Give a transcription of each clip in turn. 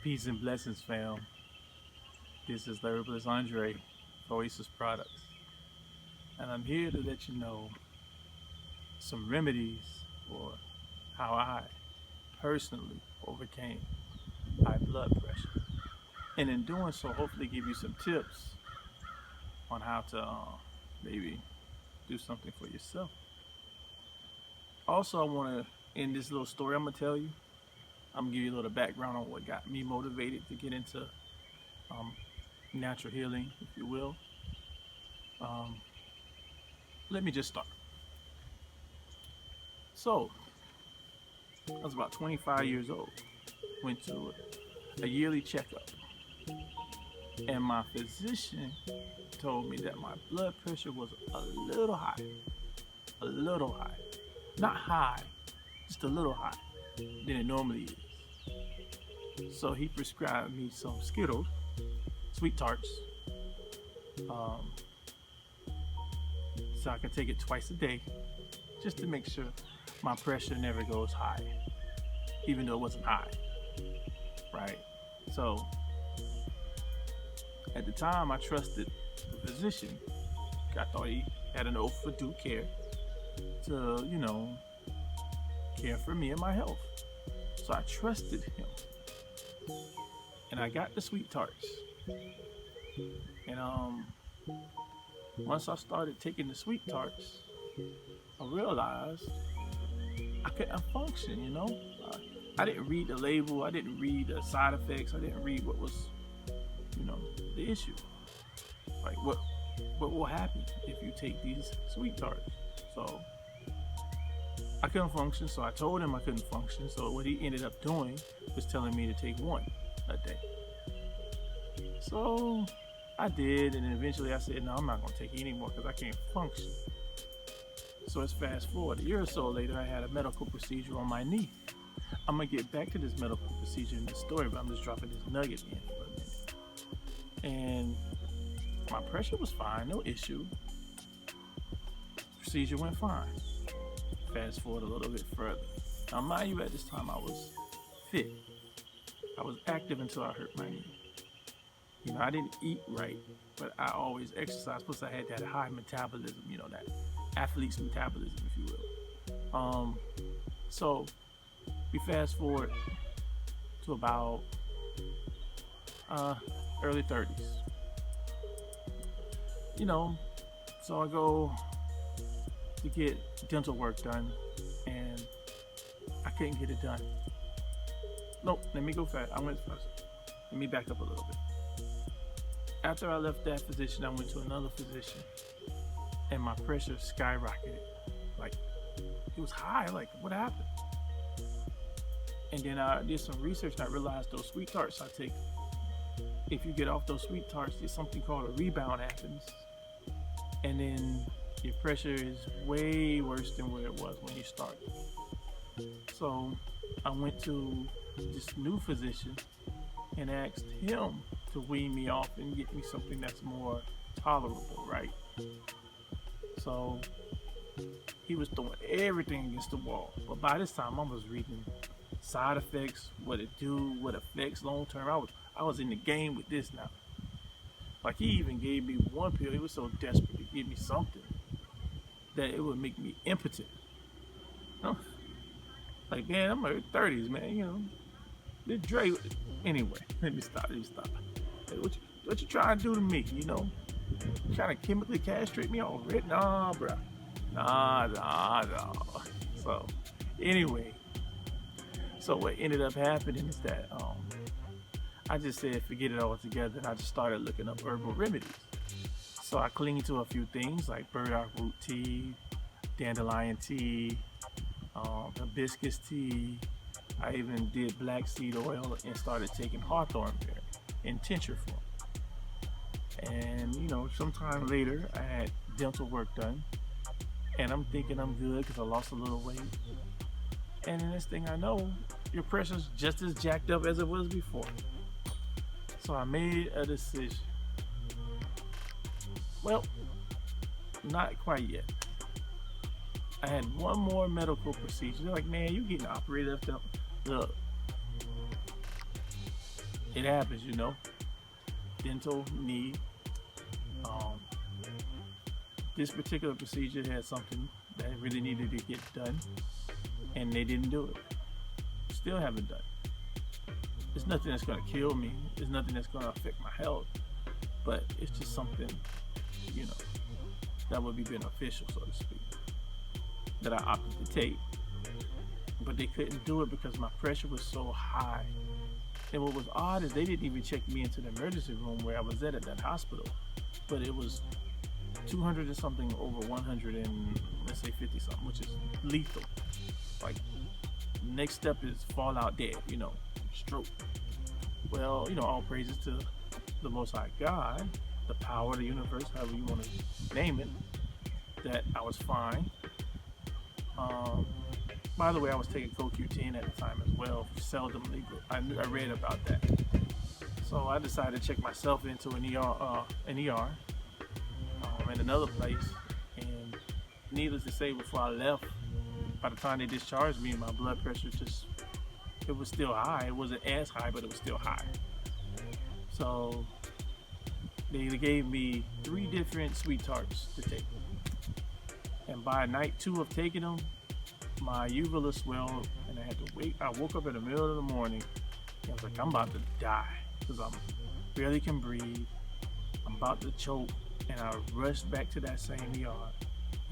Peace and blessings, fam. This is the herbalist Andre for OASA'S products, and I'm here to let you know some remedies for how I personally overcame high blood pressure, and in doing so, hopefully give you some tips on how to maybe do something for yourself. Also, I want to end this little story I'm gonna tell you. I'm gonna give you a little background on what got me motivated to get into natural healing, if you will. Um, Let me just start. So, I was about 25 years old. Went to a yearly checkup, and my physician told me that my blood pressure was a little high. A little high. Not high, just a little high than it normally is. So he prescribed me some Skittles, sweet tarts, so I can take it twice a day, just to make sure my pressure never goes high, even though it wasn't high, right? So at the time, I trusted the physician. I thought he had an oath for due care to, care for me and my health. So I trusted him. And I got the sweet tarts. And once I started taking the sweet tarts, I realized I couldn't function, I didn't read the label, I didn't read the side effects, I didn't read what was, the issue. Like what will happen if you take these sweet tarts. So I couldn't function, so I told him I couldn't function. So what he ended up doing was telling me to take one a day. So I did, and then eventually I said, no, I'm not gonna take it anymore because I can't function. So let's fast forward. A year or so later, I had a medical procedure on my knee. I'm gonna get back to this medical procedure in the story, but I'm just dropping this nugget in for a minute. And my pressure was fine, no issue. Procedure went fine. Fast forward a little bit further. Now, mind you, at this time I was fit. I was active until I hurt my knee. I didn't eat right, but I always exercised. Plus, I had that high metabolism, that athlete's metabolism, if you will. So we fast forward to about early 30s. So I go to get dental work done, and I couldn't get it done. Nope, let me go fast. I went fast. Let me back up a little bit. After I left that physician, I went to another physician, and my pressure skyrocketed. Like, it was high. Like, what happened? And then I did some research, and I realized those sweet tarts I take, if you get off those sweet tarts, there's something called a rebound happens. And then your pressure is way worse than where it was when you started. So I went to this new physician and asked him to wean me off and get me something that's more tolerable, right? So he was throwing everything against the wall. But by this time, I was reading side effects, what it do, what affects long term. I was in the game with this now. Like, he even gave me one pill. He was so desperate to give me something that it would make me impotent. Like, man, I'm in my 30s, man, This Dre. Anyway, let me stop. Hey, what you trying to do to me, Trying to chemically castrate me already? Nah, bro. Nah. So, anyway. So what ended up happening is that I just said forget it all together, and I just started looking up herbal remedies. So I clinged to a few things like burdock root tea, dandelion tea, hibiscus tea. I even did black seed oil and started taking hawthorn berry in tincture form. And sometime later I had dental work done, and I'm thinking I'm good because I lost a little weight. And the next thing I know, your pressure's just as jacked up as it was before. So I made a decision. Well, not quite yet. I had one more medical procedure. They're like, man, you getting operated up. Look, it happens, you know. Dental need. Um, this particular procedure had something that really needed to get done, and they didn't do it. Still haven't done it. It's nothing that's gonna kill me. It's nothing that's gonna affect my health, but it's just something, you know, that would be beneficial, so to speak, that I opted to take. But they couldn't do it because my pressure was so high. And what was odd is they didn't even check me into the emergency room where I was at that hospital. But it was 200 and something over 100 and let's say 50 something, which is lethal. Like, next step is fall out dead, you know, stroke. Well, you know, all praises to the Most High God, the power of the universe, however you want to name it, that I was fine. By the way, I was taking CoQ10 at the time as well, seldomly, but I read about that. So I decided to check myself into an ER in another place. And needless to say, before I left, by the time they discharged me, my blood pressure it was still high. It wasn't as high, but it was still high. So they gave me 3 different sweet tarts to take. And by night 2 of taking them, my uvula swelled, and I had to wait. I woke up in the middle of the morning, and I was like, I'm about to die, because I barely can breathe. I'm about to choke, and I rushed back to that same ER,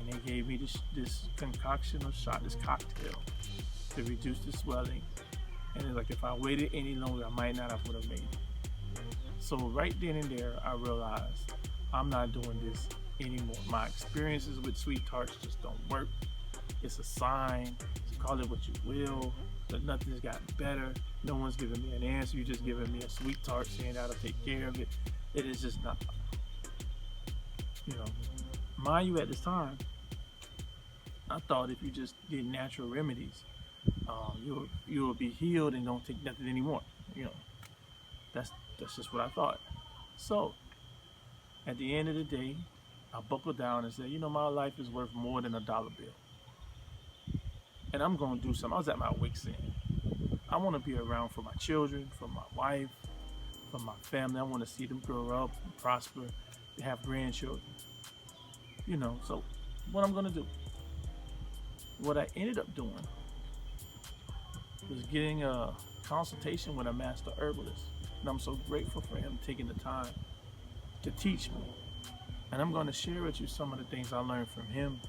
and they gave me this concoction of shot, this cocktail, to reduce the swelling. And it's like, if I waited any longer, I might not have would have made it. So right then and there, I realized I'm not doing this anymore. My experiences with sweet tarts just don't work. It's a sign. Call it what you will, but nothing's gotten better. No one's giving me an answer. You're just giving me a sweet tart saying that'll take care of it. It is just not. You know, mind you, at this time, I thought if you just did natural remedies, you'll be healed and don't take nothing anymore. You know, that's just what I thought. So, at the end of the day, I buckled down and said, you know, my life is worth more than $1 bill. And I'm going to do something. I was at my wit's end. I want to be around for my children, for my wife, for my family. I want to see them grow up and prosper, and have grandchildren. You know, so what I'm going to do. What I ended up doing was getting a consultation with a master herbalist. And I'm so grateful for him taking the time to teach me. And I'm going to share with you some of the things I learned from him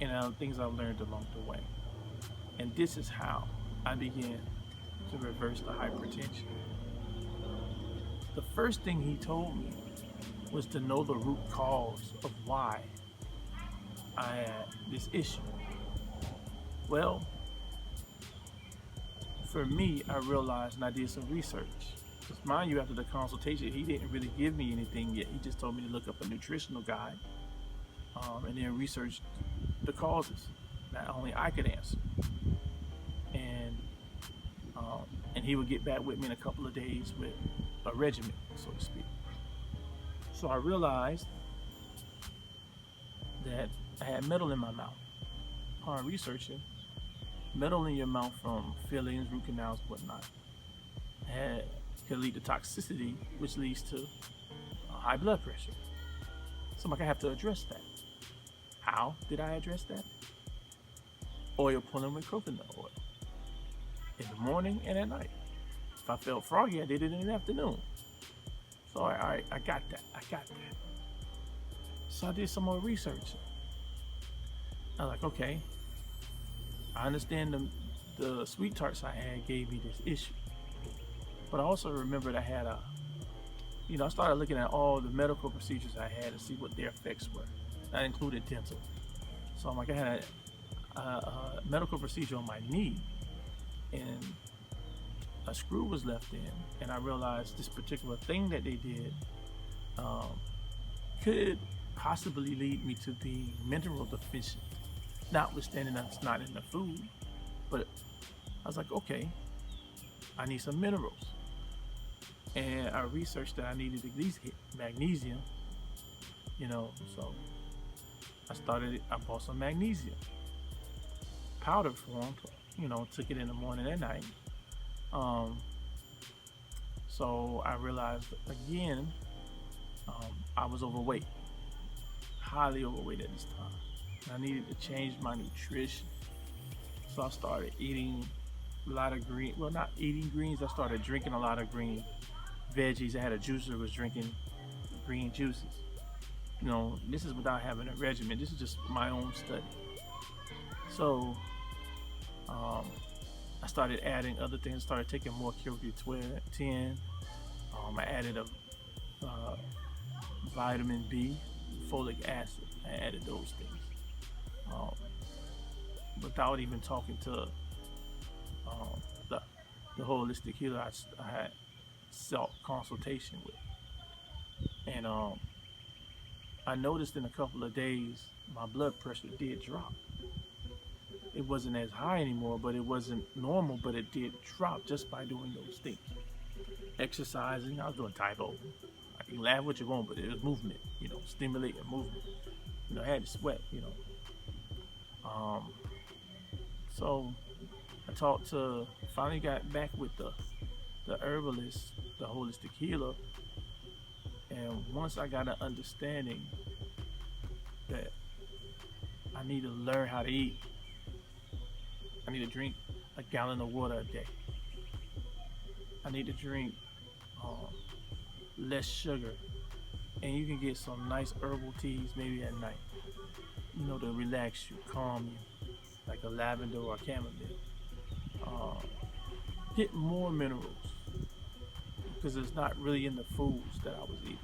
and things I've learned along the way. And this is how I began to reverse the hypertension. The first thing he told me was to know the root cause of why I had this issue. Well, for me, I realized, and I did some research. Because mind you, after the consultation, he didn't really give me anything yet. He just told me to look up a nutritional guide and then research the causes that only I could answer. And he would get back with me in a couple of days with a regimen, so to speak. So I realized that I had metal in my mouth. Upon researching, metal in your mouth from fillings, root canals, whatnot, could lead to toxicity, which leads to high blood pressure. So I'm like, I have to address that. How did I address that? Oil pulling with coconut oil. In the morning and at night. If I felt froggy, I did it in the afternoon. So I got that. So I did some more research. I was like, okay, I understand the sweet tarts I had gave me this issue. But I also remembered I had I started looking at all the medical procedures I had to see what their effects were. That included dental. So I'm like, I had a medical procedure on my knee, and a screw was left in, and I realized this particular thing that they did could possibly lead me to being mineral deficient, notwithstanding that's not in the food. But I was like, okay, I need some minerals, and I researched that I needed at least magnesium, so I bought some magnesium powder form, took it in the morning and night. So I realized again, I was overweight, highly overweight at this time. And I needed to change my nutrition. So I started eating a lot of green, well, not eating greens, I started drinking a lot of green veggies. I had a juicer who was drinking green juices. This is without having a regimen. This is just my own study. So I started adding other things. I started taking more CoQ10. I added a vitamin B, folic acid. I added those things without even talking to the holistic healer I had sought consultation with. And I noticed in a couple of days my blood pressure did drop. It wasn't as high anymore, but it wasn't normal, but it did drop just by doing those things. Exercising, I was doing Tai Bo. I can laugh what you want, but it was movement, stimulating movement. I had to sweat, So I finally got back with the herbalist, the holistic healer. And once I got an understanding that I need to learn how to eat, I need to drink a gallon of water a day. I need to drink less sugar. And you can get some nice herbal teas maybe at night, to relax you, calm you, like a lavender or a chamomile. Get more minerals, because it's not really in the foods that I was eating.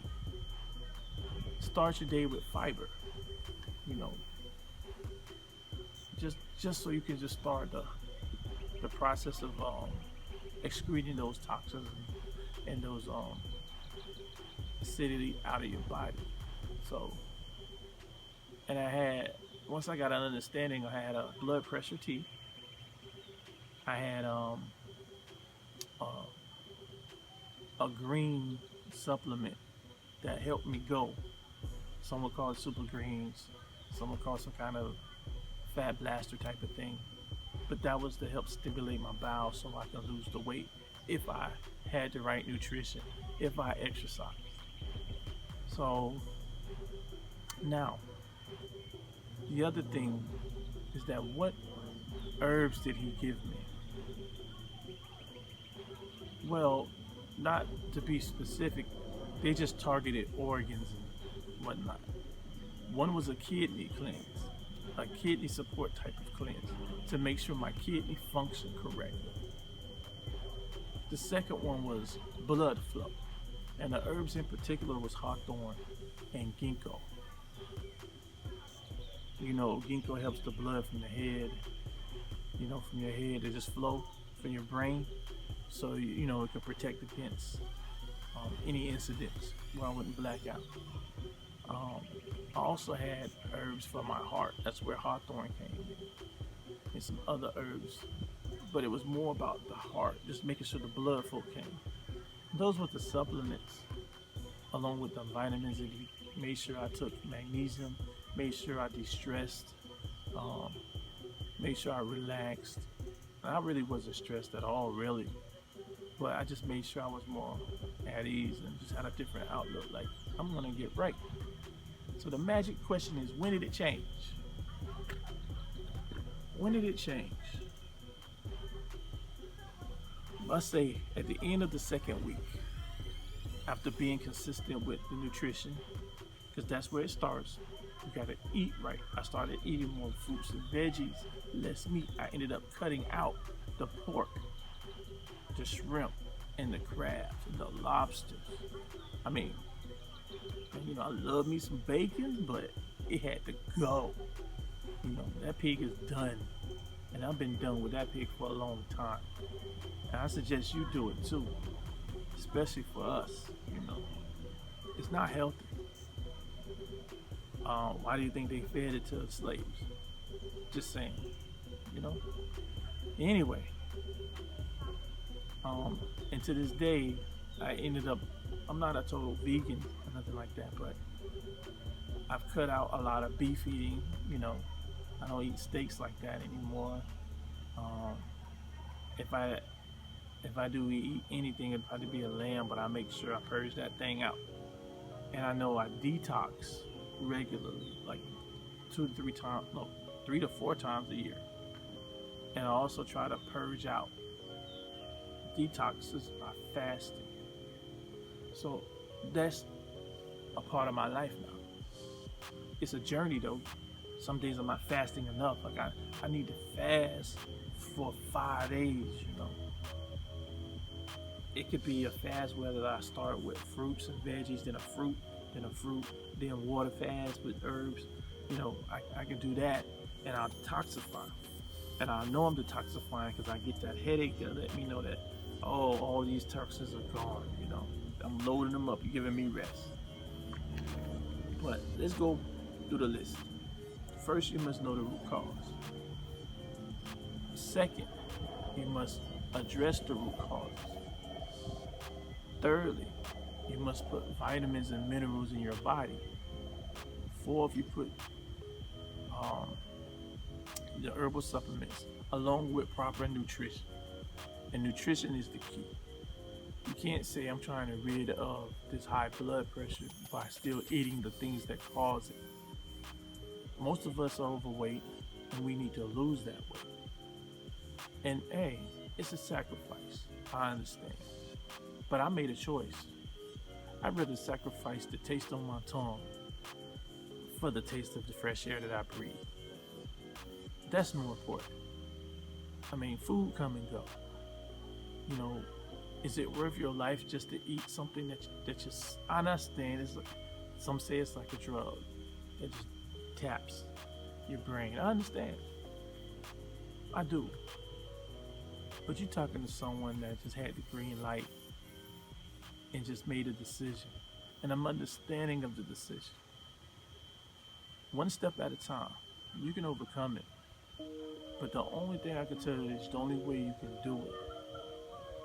Start your day with fiber, just so you can just start the process of excreting those toxins and those acidity out of your body. So, and once I got an understanding, I had a blood pressure tea. I had a green supplement that helped me go. Some would call it super greens. Some would call it some kind of fat blaster type of thing. But that was to help stimulate my bowels so I can lose the weight if I had the right nutrition, if I exercised. So now, the other thing is that what herbs did he give me? Well, not to be specific, they just targeted organs and whatnot. One was a kidney cleanse, a kidney support type of cleanse to make sure my kidney functioned correctly. The second one was blood flow, and the herbs in particular was hawthorn and ginkgo. Ginkgo helps the blood from the head, from your head to just flow from your brain, so it can protect against any incidents where I wouldn't black out. I also had herbs for my heart. That's where hawthorn came in, and some other herbs, but it was more about the heart, just making sure the blood flow came. Those were the supplements, along with the vitamins. And made sure I took magnesium, made sure I de-stressed, made sure I relaxed. And I really wasn't stressed at all, really, but I just made sure I was more at ease and just had a different outlook, like I'm gonna get right. So the magic question is, when did it change? When did it change? Let's say at the end of the second week, after being consistent with the nutrition, because that's where it starts. You gotta eat right. I started eating more fruits and veggies, less meat. I ended up cutting out the pork, the shrimp, and the crabs, and the lobsters. I mean, I love me some bacon, but it had to go. That pig is done. And I've been done with that pig for a long time. And I suggest you do it too. Especially for us, It's not healthy. Why do you think they fed it to the slaves? Just saying, Anyway, and to this day, I'm not a total vegan or nothing like that, but I've cut out a lot of beef eating, I don't eat steaks like that anymore. If If I do eat anything, it'd probably be a lamb, but I make sure I purge that thing out. And I know I detox regularly, like 3 to 4 times a year. And I also try to purge out. Detox is by fasting. So that's a part of my life now. It's a journey though. Some days I'm not fasting enough. Like I need to fast for 5 days, you know. It could be a fast whether I start with fruits and veggies, then a fruit, then water fast with herbs. You know, I can do that and I'll detoxify. And I know I'm detoxifying because I get that headache that let me know that, oh, all these toxins are gone, you know. I'm loading them up, you're giving me rest. But let's go through the list. First, you must know the root cause. Second, you must address the root causes. Thirdly, you must put vitamins and minerals in your body. Fourth, you put the herbal supplements along with proper nutrition. And nutrition is the key. You can't say I'm trying to rid of this high blood pressure by still eating the things that cause it. Most of us are overweight and we need to lose that weight. And hey, it's a sacrifice. I understand. But I made a choice. I'd rather sacrifice the taste on my tongue for the taste of the fresh air that I breathe. That's more important. I mean, food come and go. You know, is it worth your life just to eat something that just, I understand, it's like, some say it's like a drug that just taps your brain. I understand. I do. But you're talking to someone that just had the green light and just made a decision. And I'm understanding of the decision. One step at a time. You can overcome it. But the only thing I can tell you is the only way you can do it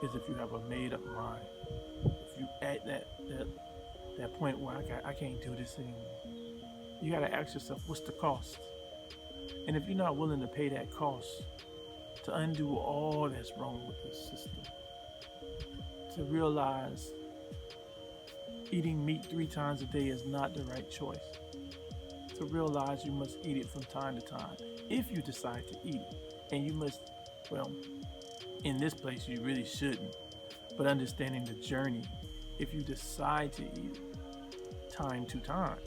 is if you have a made up mind. If you at that point where I can't do this anymore, you gotta ask yourself, what's the cost? And if you're not willing to pay that cost to undo all that's wrong with this system, to realize eating meat 3 times a day is not the right choice, to realize you must eat it from time to time if you decide to eat it. And you must, well, in this place you really shouldn't, but understanding the journey, if you decide to eat it time to time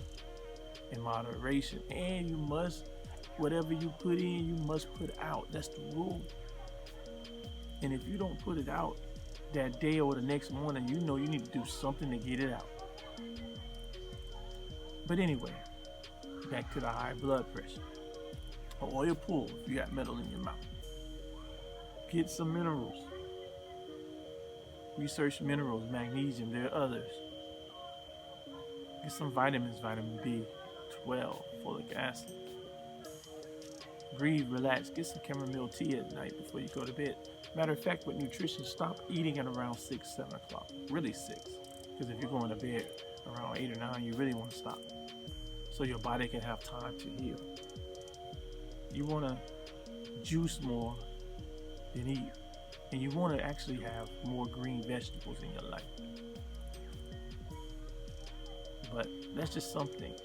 in moderation, and you must, whatever you put in, you must put out. That's the rule. And if you don't put it out that day or the next morning, you know you need to do something to get it out. But anyway, back to the high blood pressure. Or oil pull if you got metal in your mouth. Get some minerals. Research minerals, magnesium, there are others. Get some vitamins, vitamin B12, folic acid. Breathe, relax, get some chamomile tea at night before you go to bed. Matter of fact, with nutrition, stop eating at around 6, 7 o'clock. Really 6. Because if you're going to bed around 8 or 9, you really want to stop. So your body can have time to heal. You want to juice more than eat. And you want to actually have more green vegetables in your life. But that's just some things.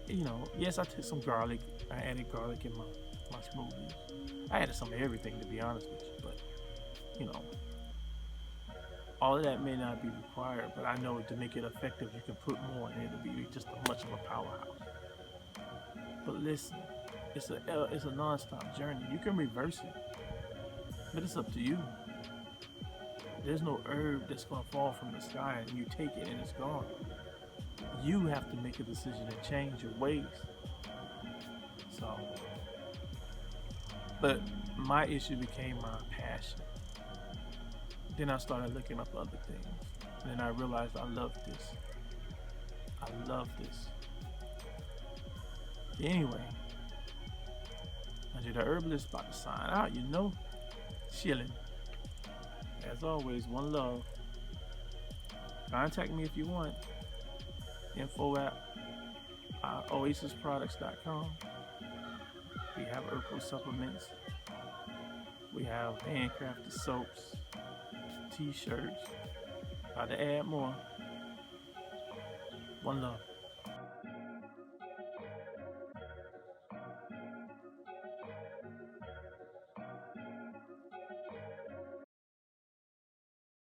You know, yes, I took some garlic. I added garlic in my smoothies. I added some of everything, to be honest with you. But, you know, all of that may not be required, but I know to make it effective, you can put more and it'll be just as much of a powerhouse. But listen, it's a non-stop journey. You can reverse it, but it's up to you. There's no herb that's going to fall from the sky and you take it and it's gone. You have to make a decision and change your ways. So, but my issue became my passion. Then I started looking up other things. And then I realized I love this. I love this. Anyway, Andre the Herbalist about to sign out, you know. Chilling. As always, one love. Contact me if you want. Info at OASA'Sproducts.com. We have herbal supplements. We have handcrafted soaps. t-shirts. About to add more. One love.